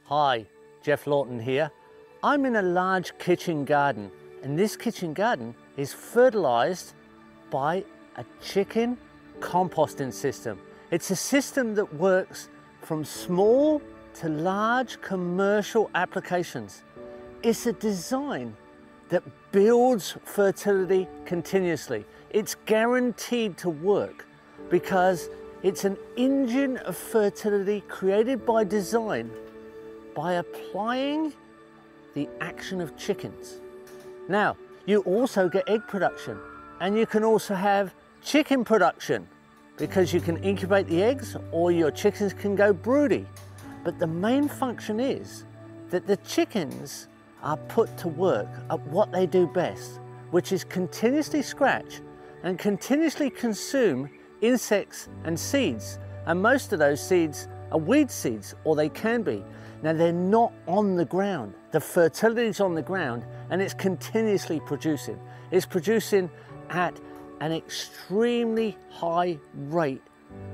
Hi, Jeff Lawton here. I'm in a large kitchen garden, and this kitchen garden is fertilized by a chicken composting system. It's a system that works from small to large commercial applications. It's a design that builds fertility continuously. It's guaranteed to work because it's an engine of fertility created by design by applying the action of chickens. Now, you also get egg production, and you can also have chicken production because you can incubate the eggs or your chickens can go broody. But the main function is that the chickens are put to work at what they do best, which is continuously scratch and continuously consume insects and seeds. And most of those seeds are weed seeds, or they can be. Now, they're not on the ground. The fertility is on the ground and it's continuously producing. It's producing at an extremely high rate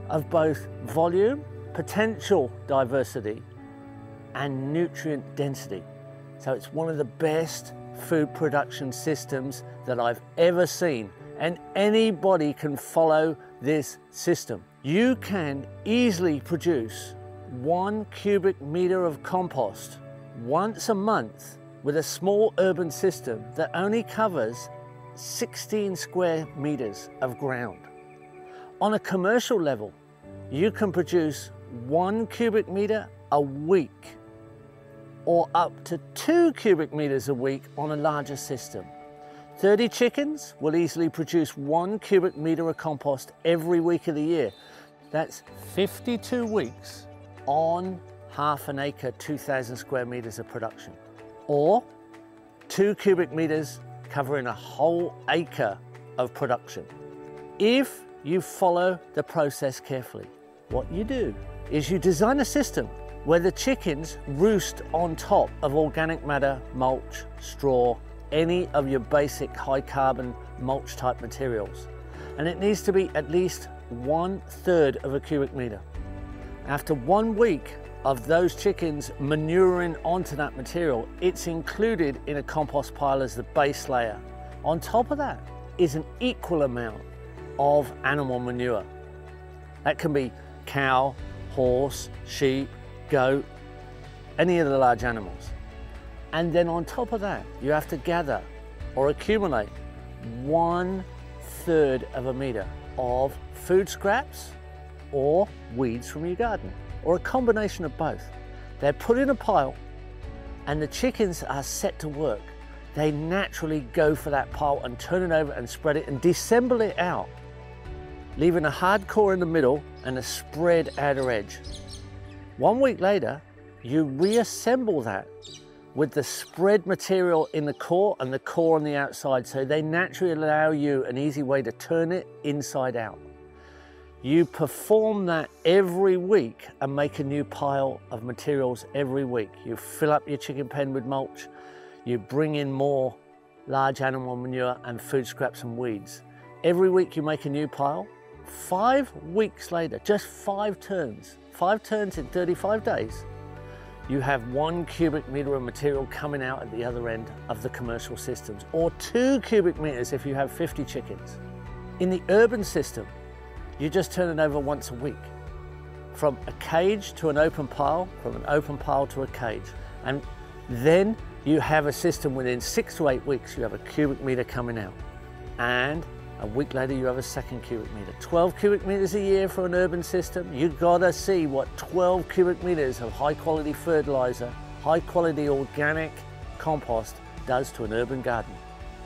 of both volume, potential diversity, and nutrient density. So it's one of the best food production systems that I've ever seen, and anybody can follow this system. You can easily produce 1 cubic meter of compost once a month with a small urban system that only covers 16 square meters of ground. On a commercial level, you can produce 1 cubic meter a week or up to 2 cubic meters a week on a larger system. 30 chickens will easily produce 1 cubic meter of compost every week of the year. That's 52 weeks on half an acre, 2,000 square meters of production, or 2 cubic meters covering a whole acre of production. If you follow the process carefully, what you do is you design a system where the chickens roost on top of organic matter, mulch, straw, any of your basic high carbon mulch type materials. And it needs to be at least 1/3 of a cubic meter. After 1 week of those chickens manuring onto that material, it's included in a compost pile as the base layer. On top of that is an equal amount of animal manure. That can be cow, horse, sheep, goat, any of the large animals. And then on top of that, you have to gather or accumulate 1/3 of a meter of food scraps or weeds from your garden, or a combination of both. They're put in a pile and the chickens are set to work. They naturally go for that pile and turn it over and spread it and disassemble it out, leaving a hard core in the middle and a spread outer edge. 1 week later, you reassemble that with the spread material in the core and the core on the outside, so they naturally allow you an easy way to turn it inside out. You perform that every week and make a new pile of materials every week. You fill up your chicken pen with mulch, you bring in more large animal manure and food scraps and weeds. Every week you make a new pile. 5 weeks later, just 5 turns in 35 days, you have 1 cubic meter of material coming out at the other end of the commercial systems, or 2 cubic meters if you have 50 chickens. In the urban system, you just turn it over once a week, from a cage to an open pile, from an open pile to a cage. And then you have a system within 6 to 8 weeks, you have a cubic meter coming out. And a week later, you have a 2nd cubic meter. 12 cubic meters a year for an urban system. You've got to see what 12 cubic meters of high quality fertilizer, high quality organic compost does to an urban garden.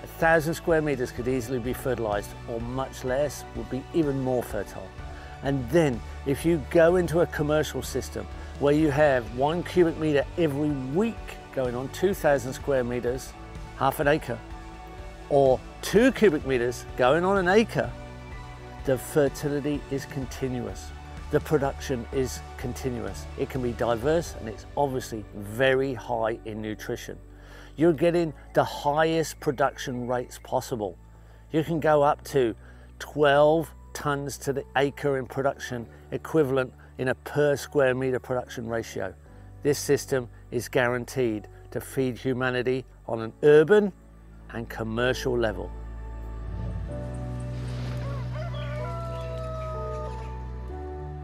1,000 square meters could easily be fertilized, or much less would be even more fertile. And then if you go into a commercial system where you have 1 cubic meter every week going on 2,000 square meters, half an acre, or 2 cubic meters going on an acre, the fertility is continuous. The production is continuous. It can be diverse, and it's obviously very high in nutrition. You're getting the highest production rates possible. You can go up to 12 tons to the acre in production equivalent in a per square meter production ratio. this system is guaranteed to feed humanity on an urban and commercial level.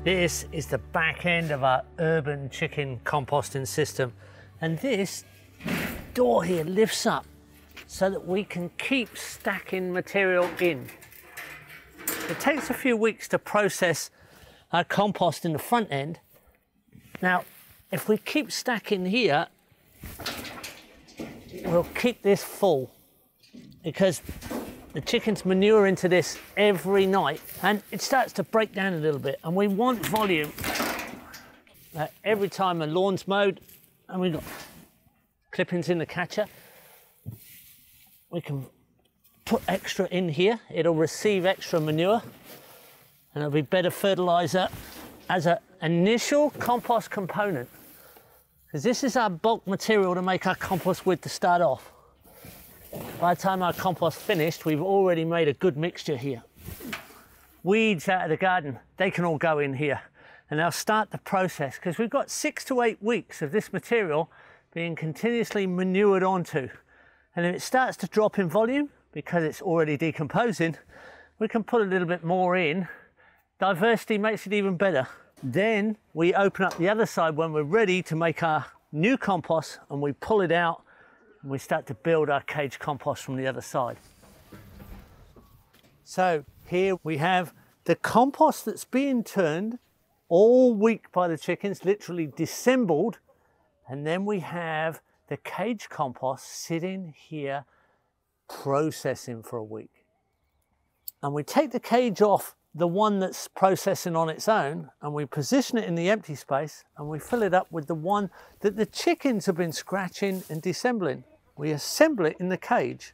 This is the back end of our urban chicken composting system, and this door here lifts up so that we can keep stacking material in. It takes a few weeks to process our compost in the front end. Now, if we keep stacking here, we'll keep this full because the chickens manure into this every night and it starts to break down a little bit, and we want volume. Every time a lawn's mowed and we've got clippings in the catcher, we can put extra in here. It'll receive extra manure and it'll be better fertilizer as an initial compost component, because this is our bulk material to make our compost with to start off. By the time our compost finished, we've already made a good mixture here. Weeds out of the garden, they can all go in here and they'll start the process, because we've got 6 to 8 weeks of this material being continuously manured onto. And if it starts to drop in volume, because it's already decomposing, we can put a little bit more in. Diversity makes it even better. Then we open up the other side when we're ready to make our new compost, and we pull it out and we start to build our cage compost from the other side. So here we have the compost that's being turned all week by the chickens, literally dissembled, and then we have the cage compost sitting here processing for a week. And we take the cage off the one that's processing on its own, and we position it in the empty space, and we fill it up with the one that the chickens have been scratching and disassembling. We assemble it in the cage.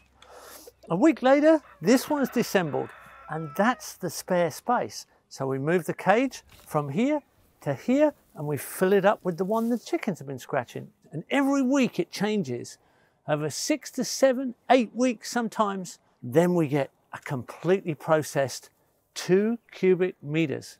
A week later, this one's disassembled, and that's the spare space. So we move the cage from here to here, and we fill it up with the one the chickens have been scratching. And every week it changes. Over 6 to 7, 8 weeks sometimes, then we get a completely processed 2 cubic meters.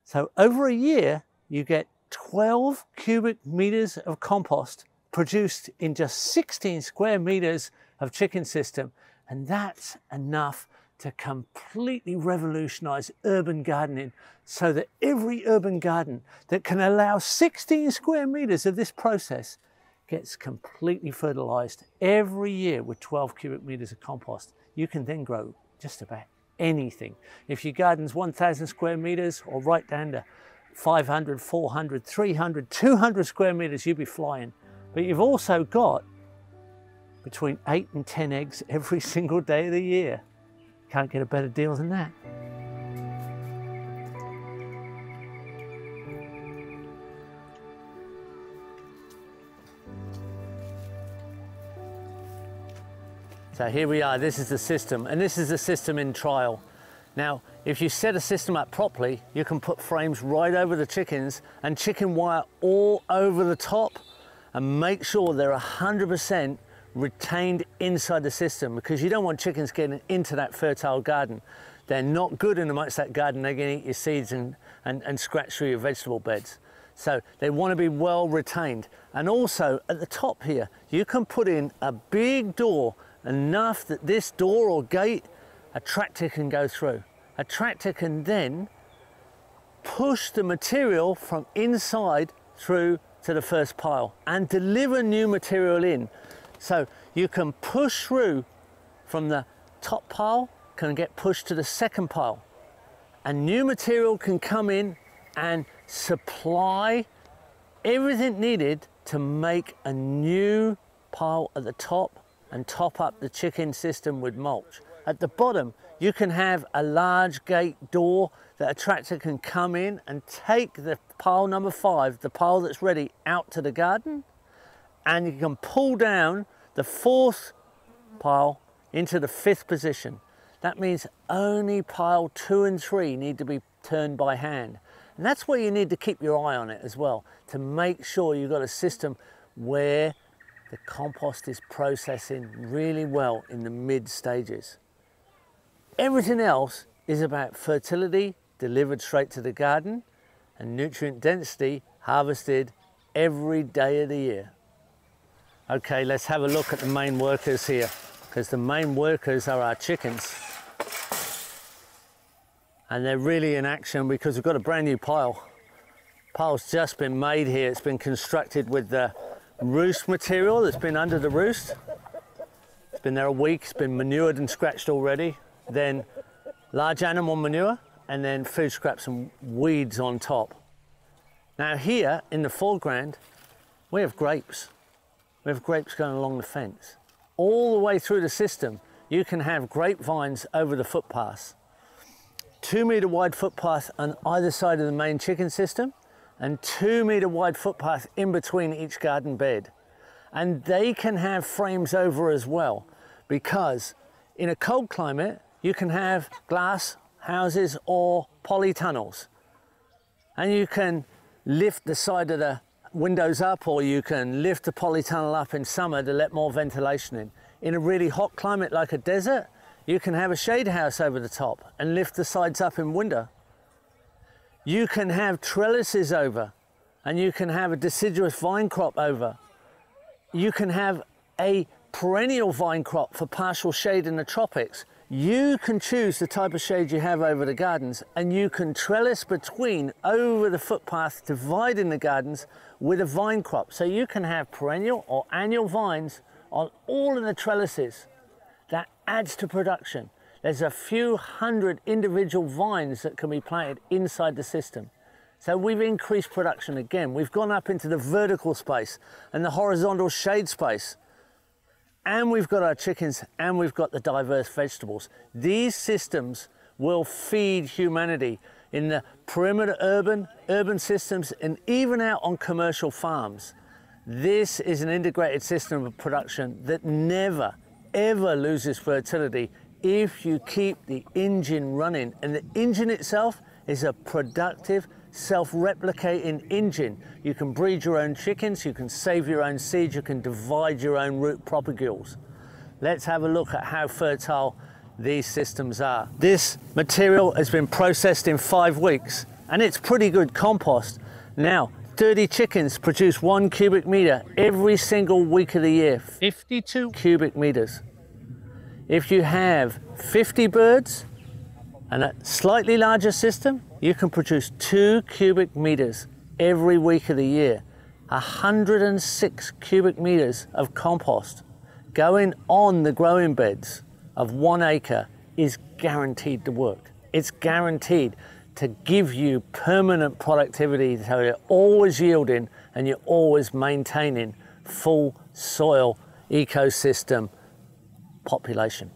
So over a year, you get 12 cubic meters of compost produced in just 16 square meters of chicken system. And that's enough to completely revolutionize urban gardening, so that every urban garden that can allow 16 square meters of this process gets completely fertilized every year with 12 cubic meters of compost. You can then grow just about anything. If your garden's 1,000 square meters or right down to 500, 400, 300, 200 square meters, you'd be flying. But you've also got between 8 and 10 eggs every single day of the year. Can't get a better deal than that. So here we are, this is the system, and this is the system in trial. Now, if you set a system up properly, you can put frames right over the chickens and chicken wire all over the top, and make sure they're 100% retained inside the system, because you don't want chickens getting into that fertile garden. They're not good in amongst that garden. They're going to eat your seeds and scratch through your vegetable beds. So they want to be well retained. And also at the top here, you can put in a big door, enough that this door or gate, a tractor can go through. A tractor can then push the material from inside through to the first pile and deliver new material in. So you can push through from the top pile, can get pushed to the second pile, and new material can come in and supply everything needed to make a new pile at the top and top up the chicken system with mulch. At the bottom, you can have a large gate door that a tractor can come in and take the pile number 5, the pile that's ready, out to the garden, and you can pull down the 4th pile into the 5th position. That means only pile 2 and 3 need to be turned by hand. And that's where you need to keep your eye on it as well, to make sure you've got a system where the compost is processing really well in the mid stages. Everything else is about fertility delivered straight to the garden, and nutrient density harvested every day of the year. Okay, let's have a look at the main workers here, because the main workers are our chickens. And they're really in action because we've got a brand new pile. Pile's just been made here. It's been constructed with the roost material that's been under the roost. It's been there a week, it's been manured and scratched already. Then large animal manure, and then food scraps and weeds on top. Now here in the foreground, we have grapes. We have grapes going along the fence. All the way through the system, you can have grapevines over the footpaths. 2 metre wide footpath on either side of the main chicken system, and 2 metre wide footpath in between each garden bed. And they can have frames over as well, because in a cold climate, you can have glass houses or polytunnels. And you can lift the side of the windows up, or you can lift the polytunnel up in summer to let more ventilation in. In a really hot climate like a desert, you can have a shade house over the top and lift the sides up in winter. You can have trellises over, and you can have a deciduous vine crop over. You can have a perennial vine crop for partial shade in the tropics. You can choose the type of shade you have over the gardens, and you can trellis between over the footpath, dividing the gardens with a vine crop. So you can have perennial or annual vines on all of the trellises. That adds to production. There's a few hundred individual vines that can be planted inside the system. So we've increased production again. We've gone up into the vertical space and the horizontal shade space. And we've got our chickens, and we've got the diverse vegetables. These systems will feed humanity in the perimeter urban systems, and even out on commercial farms. This is an integrated system of production that never, ever loses fertility if you keep the engine running. And the engine itself is a productive, self-replicating engine. You can breed your own chickens, you can save your own seeds, you can divide your own root propagules. Let's have a look at how fertile these systems are. This material has been processed in 5 weeks, and it's pretty good compost. Now, 30 chickens produce 1 cubic meter every single week of the year, 52 cubic meters. If you have 50 birds and a slightly larger system, you can produce 2 cubic meters every week of the year. 106 cubic meters of compost going on the growing beds of 1 acre is guaranteed to work. It's guaranteed to give you permanent productivity, so you're always yielding and you're always maintaining full soil ecosystem population.